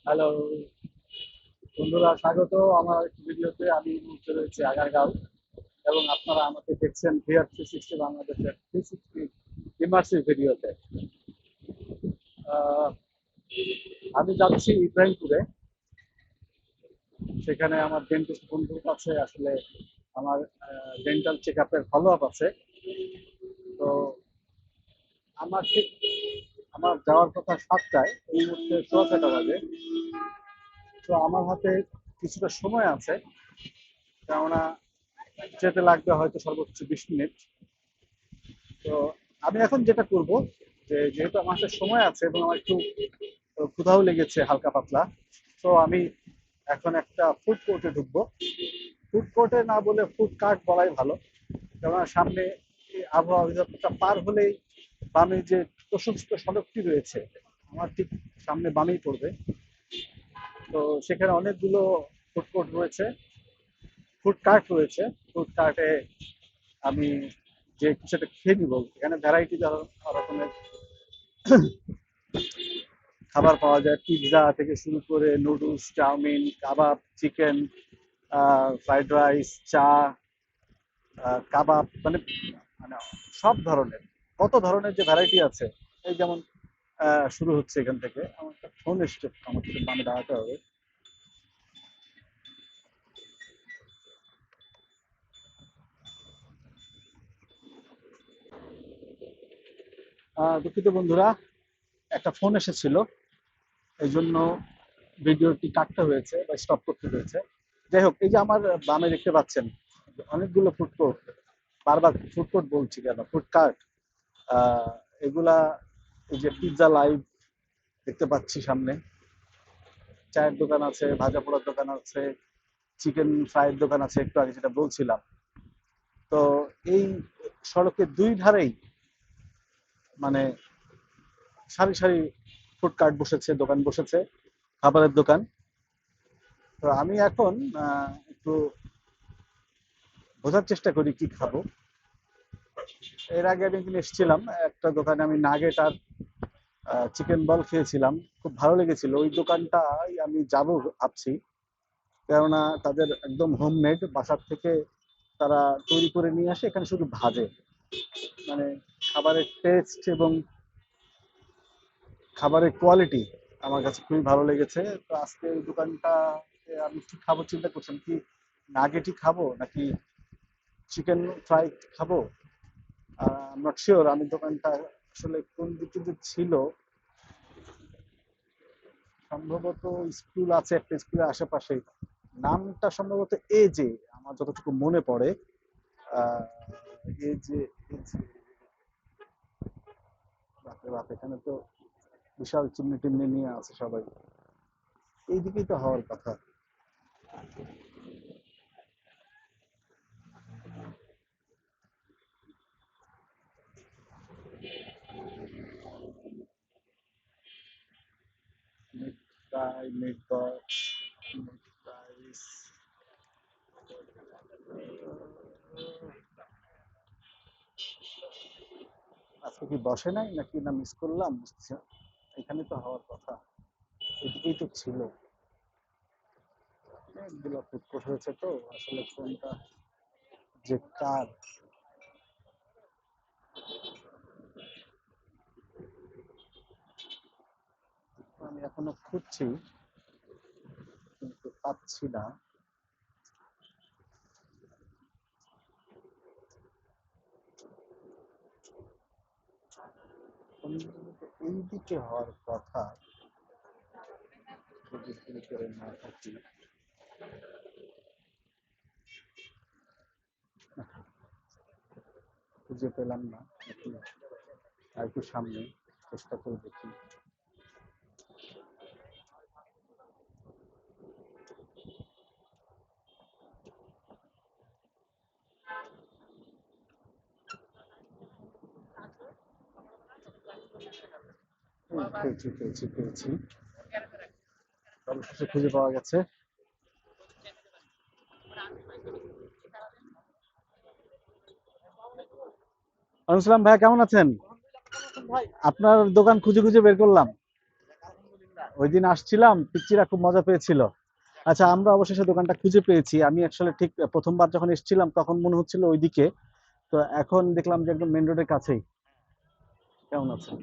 Hello বন্ধুরা, স্বাগত আমার ভিডিওতে। আমি এই মুহূর্তে রয়েছে আগারগাঁও এবং আপনারা আমাকে দেখছেন ভিআর 360 বাংলাদেশের 360 ইমার্সিভ ভিডিওতে। আহ, আমি যাচ্ছি ইব্রাহিমপুরে। সেখানে আমার ডেন্টিস্ট বন্ধুর কাছে আসলে আমার ডেন্টাল চেক আপের ফলো আপ আছে। তো আমার ঠিক আমার যাওয়ার কথা 7টায়, এই মুহূর্তে 6:15 বাজে। তো আমার হাতে কিছুটা সময় আছে, কেননা যেতে লাগবে হয়তো সর্বোচ্চ 20 মিনিট। তো আমি এখন যেটা করব, যে যেহেতু আমার হাতে সময় আছে এবং আমার একটু ক্ষুধাও লেগেছে হালকা পাতলা, তো আমি এখন একটা ফুড কোর্টে ঢুকবো। ফুড কোর্টে না বলে ফুড কার্ট বলাই ভালো, কেননা সামনে এই আবহাওয়া অধিদপ্তরটা পার হলেই বামে যে প্রশস্ত সড়কটি রয়েছে আমার ঠিক সামনে বামেই পড়বে। তো সেখানে অনেকগুলো ফুড কোর্ট রয়েছে, ফুড কার্ট রয়েছে। ফুড কার্টে আমি যে কিছু একটা খেয়ে নিবো। এখানে ভ্যারাইটি রকমের খাবার পাওয়া যায়, পিৎজা থেকে শুরু করে নুডলস, চাউমিন, কাবাব, চিকেন, ফ্রাইড রাইস, চা, কাবাব, মানে মানে সব ধরনের, কত ধরনের যে ভ্যারাইটি আছে। এই যেমন শুরু হচ্ছে এখান থেকে। আমার একটা ফোন এসছে, আমাকে একটু দামে দাঁড়াতে হবে। দুঃখিত বন্ধুরা, একটা ফোন এসেছিল, এই জন্য ভিডিওটি কাটতে হয়েছে বা স্টপ করতে হয়েছে। যাই হোক, এই যে আমার বামে দেখতে পাচ্ছেন অনেকগুলো ফুড কোর্ট। বারবার ফুড কোর্ট বলছি কেন, ফুড কার্ট। আহ, এগুলা, এই যে পিৎজা লাইভ দেখতে পাচ্ছি সামনে, চায়ের দোকান আছে, ভাজা পোড়ার দোকান আছে, চিকেন ফ্রাইয়ের দোকান আছে, একটু আগে যেটা বলছিলাম। তো এই সড়কের দুই ধারেই মানে সারি সারি ফুড কার্ট বসেছে, দোকান বসেছে, খাবারের দোকান। তো আমি এখন একটু বোঝার চেষ্টা করি কি খাবো। এর আগে আমি একদিন এসেছিলাম একটা দোকানে, আমি নাগেট আর চিকেন বল খেয়েছিলাম, খুব ভালো লেগেছিল। ওই দোকানটায় আমি যাব ভাবছি, কেননা তাদের একদম হোমমেড, বাসার থেকে তারা তৈরি করে নিয়ে আসে, এখানে শুধু ভাজে। মানে খাবারের টেস্ট এবং খাবারের কোয়ালিটি আমার কাছে খুবই ভালো লেগেছে। তো আজকে এই দোকানটা আমি কি খাবো চিন্তা করছিলাম, কি নাগেটই খাবো নাকি চিকেন ফ্রাই খাবো। নট শিওর আমি দোকানটা আসলে কোন দিকে যে ছিল। সম্ভবত স্কুল আছে একটা, স্কুলের আশেপাশে। নামটা সম্ভবত এ যে, আমার যতটুকু মনে পড়ে। আহ, এ যে, এ যে, বাপরে বাপ, এখানে তো বিশাল চিমনি টিমনি নিয়ে আছে সবাই। এইদিকেই তো হওয়ার কথা। Mid fry, mid box, mid fries. আজকে কি বসে নাই নাকি, না মিস করলাম, বুঝছি না। এখানে তো হওয়ার কথা, এদিকেই তো ছিল। অনেকগুলো ফুড কোর্ট হয়েছে, তো আসলে কোনটা যে কার। আমি এখনো খুঁজছি, কিন্তু পাচ্ছি না। এইদিকে হওয়ার কথা যদি ভুল করে না থাকি। খুঁজে পেলাম না নাকি, আর একটু সামনে চেষ্টা করে দেখি। পেয়েছি পেয়েছি পেয়েছি, অবশেষে খুঁজে পাওয়া গেছে। অনুসলাম ভাই, কেমন আছেন? আপনার দোকান খুঁজে খুঁজে বের করলাম। ওই দিন আসছিলাম, পিচ্চিরা খুব মজা পেয়েছিল। আচ্ছা, আমরা অবশেষে দোকানটা খুঁজে পেয়েছি। আমি আসলে ঠিক প্রথমবার যখন এসেছিলাম তখন মনে হচ্ছিল ওইদিকে, তো এখন দেখলাম যে একদম মেন রোডের কাছেই। কেমন আছেন?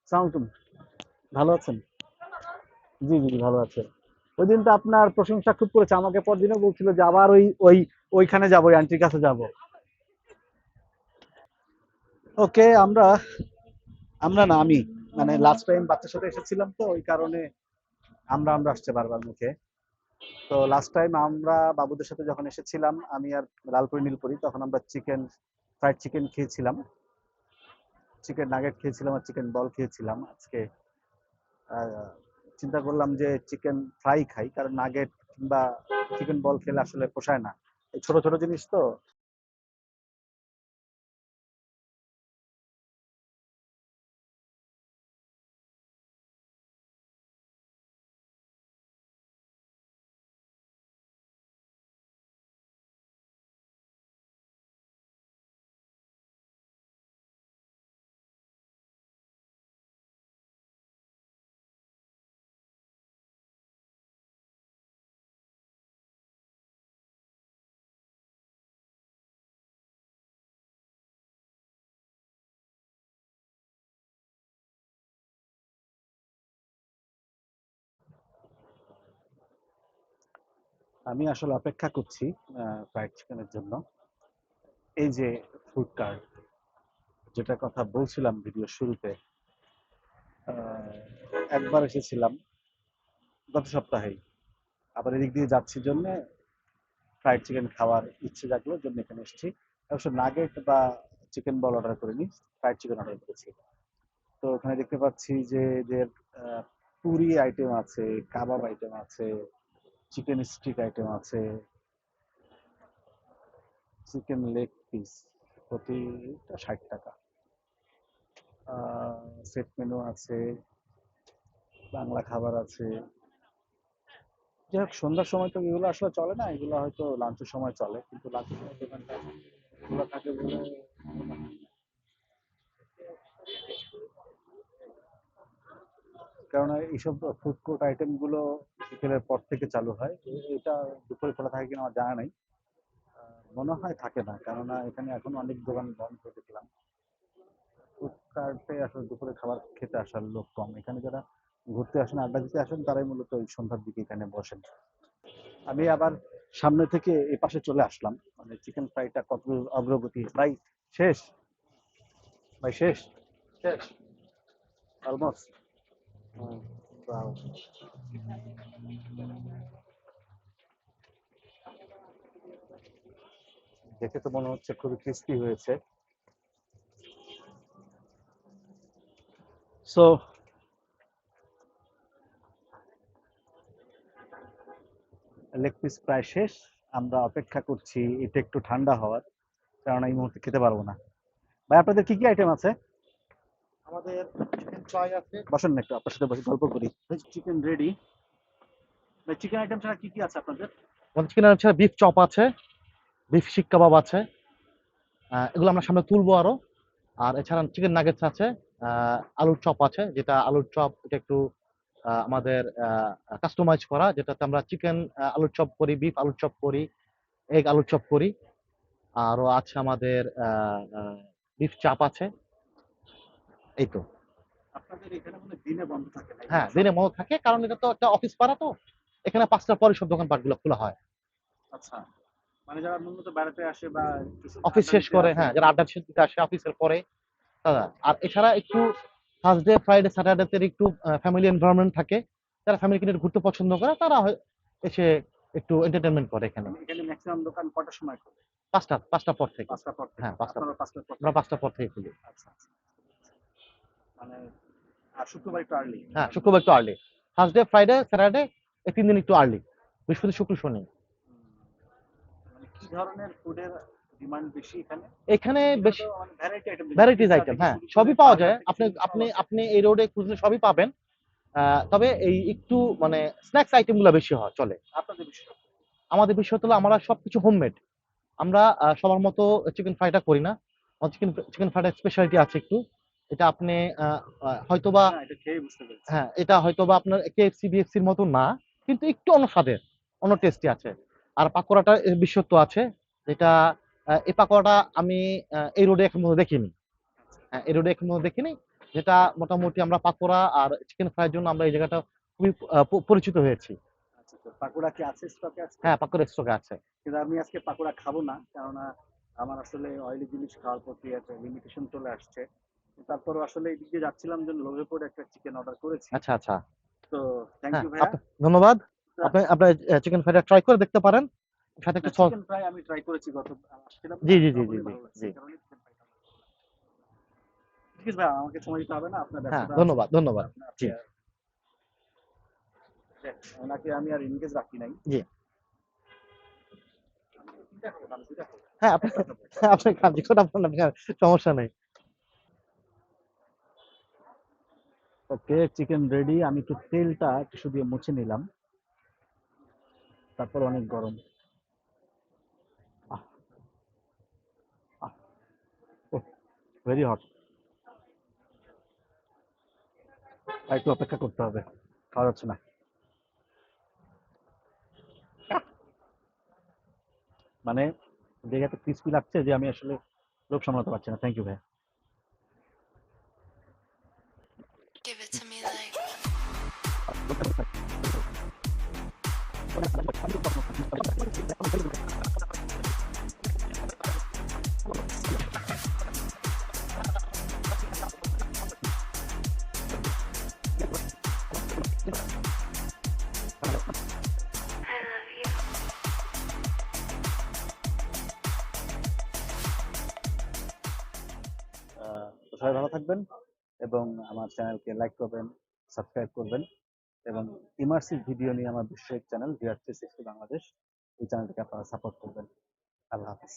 সালাম আলাইকুম। ভালো আছেন? জি জি জি, ভালো আছে। ওই দিন তো আপনার প্রশংসা খুব করেছে, আমাকে পরদিনও বলছিল যে আবার ওই ওই ওইখানে যাবো, ওই আন্টির কাছে যাব। ওকে, আমরা আমরা না আমি মানে লাস্ট টাইম বাচ্চার সাথে এসেছিলাম তো ওই কারণে আমরা আমরা আসছে বারবার মুখে। তো লাস্ট টাইম আমরা বাবুদের সাথে যখন এসেছিলাম, আমি আর লালপুরি নীলপুরি, তখন আমরা ফ্রাইড চিকেন খেয়েছিলাম, চিকেন নাগেট খেয়েছিলাম আর চিকেন বল খেয়েছিলাম। আজকে আহ, চিন্তা করলাম যে চিকেন ফ্রাই খাই, কারণ নাগেট কিংবা চিকেন বল খেলে আসলে পোষায় না, এই ছোট ছোট জিনিস তো। আমি আসলে অপেক্ষা করছি ফ্রাইড চিকেনের জন্য। এই যে ফুড কার্ট, যেটা কথা বলছিলাম ভিডিও শুরুতে, আহ, একবার এসেছিলাম গত সপ্তাহেই, আবার এদিক দিয়ে যাচ্ছি জন্য ফ্রাইড চিকেন খাওয়ার ইচ্ছে জাগলো, জন্য এখানে এসেছি। অবশ্য নাগেট বা চিকেন বল অর্ডার করিনি, ফ্রাইড চিকেন অর্ডার করেছি। তো ওখানে দেখতে পাচ্ছি যে এদের পুরি আইটেম আছে, কাবাব আইটেম আছে, চিকেন স্টিক আইটেম আছে, চিকেন লেগ পিস প্রতিটা 60 টাকা। সেট মেনু আছে, বাংলা খাবার আছে। যাই হোক, সন্ধ্যার সময় তো এগুলো আসলে চলে না, এগুলো হয়তো লাঞ্চের সময় চলে, কিন্তু লাঞ্চের সময় দোকানটা খোলা থাকে বলে মনে হয় না। কারণ এইসব ফুড কোর্ট আইটেম গুলো বিকেলের পর থেকে চালু হয়। এটা দুপুরে খোলা থাকে কিনা আমার জানা নাই। মনে হয় থাকে না, কেননা এখানে এখন অনেক দোকান বন্ধ দেখলাম। ফুড কার্টে আসলে দুপুরে খাবার খেতে আসার লোক কম। এখানে যারা ঘুরতে আসেন, আড্ডা দিতে আসেন, তারাই মূলত ওই সন্ধ্যার দিকে এখানে বসেন। আমি আবার সামনে থেকে এই পাশে চলে আসলাম, মানে চিকেন ফ্রাইটা কত অগ্রগতি ভাই। শেষ? ভাই শেষ? শেষ অলমোস্ট। দেখে তো মনে হচ্ছে খুবই ক্রিস্পি হয়েছে। সো লেগ পিস প্রায় শেষ। আমরা অপেক্ষা করছি এটা একটু ঠান্ডা হওয়ার, কারণ এই মুহূর্তে খেতে পারবো না। ভাই, আপনাদের কি কি আইটেম আছে? আমাদের চিকেন ফ্রাই আছে। বসেন না, একটু আপনার সাথে বসে গল্প করি। Chicken ready. ভাই, চিকেন আইটেম ছাড়া কি কি আছে আপনাদের? আমাদের চিকেন হচ্ছে বিফ চপ আছে, বিফ শিক কাবাব আছে। এগুলো আমরা সামনে তুলবো আরো। আর এছাড়া চিকেন নাগেটস আছে, আলুর চপ আছে, যেটা আলুর চপ এটা একটু আমাদের কাস্টমাইজ করা, যেটাতে আমরা চিকেন আলুর চপ করি, বিফ আলুর চপ করি, এগ আলুর চপ করি। আরো আছে আমাদের বিফ চাপ আছে। এই তো। আপনাদের এখানে মানে দিনে বন্ধ থাকে না, হ্যাঁ, এগুলো সব? দিনে বন্ধ থাকে, কারণ এটা তো একটা অফিস পাড়া, তো এখানে 5টার পরে সব দোকানপাট গুলো খোলা হয়। আচ্ছা, মানে যারা মূলত বেড়াতে আসে বা একটু অফিস আড্ডা শেষ দিতে করে, আসে। হ্যাঁ, যারা আড্ডা দিতে আসে অফিসের পরে তারা। আর এছাড়া একটু থার্সডে ফ্রাইডে স্যাটারডেতে একটু ফ্যামিলি এনভায়রনমেন্ট থাকে, যারা ফ্যামিলিকে নিয়ে ঘুরতে পছন্দ করে তারা এসে একটু এন্টারটেনমেন্ট করে এখানে। মানে এখানে ম্যাক্সিমাম দোকান কটার সময় খোলে? 5টা পর থেকে। 5টার পর থেকে? হ্যাঁ, 5টা। আপনারা 5টার পর আমরা থেকে? 5টা পর থেকে খুলি। আচ্ছা আচ্ছা। মানে আর শুক্রবার একটু আর্লি? হ্যাঁ, শুক্রবার একটু আর্লি। থার্সডে ফ্রাইডে স্যাটারডে এই 3 দিন একটু আর্লি। বৃহস্পতি শুক্র শনি। মানে কি ধরনের ফুডের ডিমান্ড বেশি এখানে? এখানে এখানে বেশ তো মানে ভ্যারাইটি আইটেম দেখি, ভ্যারাইটিস পিৎজা আইটেম, থেকে হ্যাঁ, শুরু করে সবই পাওয়া বার্গার যায়। থেকে আপনি শুরু করে সব আপনি আছে। আপনি এই রোডে খুঁজলে সবই পাবেন। তবে এই একটু মানে স্ন্যাক্স আইটেম গুলো বেশি হয় চলে। আপনাদের বিষয়? আমাদের বিষয় হলো আমরা সবকিছু হোমমেড। আমরা সবার মতো চিকেন ফ্রাইটা করি না। আমার চিকেন চিকেন ফ্রাইডের স্পেশালিটি আছে একটু। এটা আপনি হয়তোবা, না, এটা খেয়ে বুঝতে পেরেছি। হ্যাঁ এটা হয়তোবা আপনার কেএফসি বিএফসির মতো না, কিন্তু একটু অন্য স্বাদের, অন্য টেস্টি আছে। আর পাকোড়াটা বিশেষত্ব আছে, যেটা এই পাকোড়াটা আমি এই রোডে এখনো দেখিনি। হ্যাঁ, এই রোডে এখনো দেখিনি। যেটা মোটামুটি আমরা পাকোড়া আর চিকেন ফ্রাইয়ের জন্য আমরা এই জায়গাটা খুবই পরিচিত হয়েছি। আচ্ছা, তো পাকোড়া কি আছে স্টকে আজকে? হ্যাঁ, পাকোড়া স্টকে আছে। কিন্তু আমি আজকে পাকোড়া খাবো না, কেননা আমার আসলে অয়েলি জিনিস খাওয়ার প্রতি একটা লিমিটেশন চলে আসছে। তারপরও আসলে এই দিক দিয়ে যাচ্ছিলাম যে লোভে পড়ে একটা চিকেন অর্ডার করেছি। আচ্ছা, আচ্ছা। তো থ্যাংক হ্যাঁ, ইউ ভাইয়া। ধন্যবাদ। আপনি আপনার চিকেন ফ্রাইটা ট্রাই করে দেখতে পারেন। সাথে না, একটু সস। চিকেন ফ্রাই আমি ট্রাই করেছি, গত আসছিলাম জি, না, জি, জি, জি, তখনই জি, ভালো লাগছে, জি। এই কারণে চিকেন ফ্রাইটা। ঠিক আছে ভাইয়া, আমাকে সময় দিতে হবে না, আপনার হ্যাঁ, ব্যস্ততা আছে। ধন্যবাদ, ধন্যবাদ। আপনি জি, ওনাকে আমি আর এনগেজ রাখি নাই। জি। দুইটা খাবো, আমি দুইটা খাবো, হ্যাঁ, আপনি একটা খাবো। আপনি খান, যেকোনো আপনার সমস্যা নেই। ওকে, চিকেন রেডি। আমি একটু তেলটা টিস্যু দিয়ে মুছে নিলাম, তারপর অনেক গরম। আহ, আহ, ওহ, ভেরি হট। আর একটু অপেক্ষা করতে হবে, খাওয়া যাচ্ছে না। মানে দেখে এত ক্রিস্পি লাগছে যে আমি আসলে লোভ সামলাতে পারছি না। থ্যাংক ইউ ভাই। Give it to me like I love you. তো সবাই ভালো থাকবেন এবং আমার চ্যানেলকে লাইক করবেন, সাবস্ক্রাইব করবেন, এবং ইমার্সিভ ভিডিও নিয়ে আমার বিশেষ চ্যানেল VR360 বাংলাদেশ, এই চ্যানেলটাকে আপনারা সাপোর্ট করবেন। আল্লাহ হাফিজ।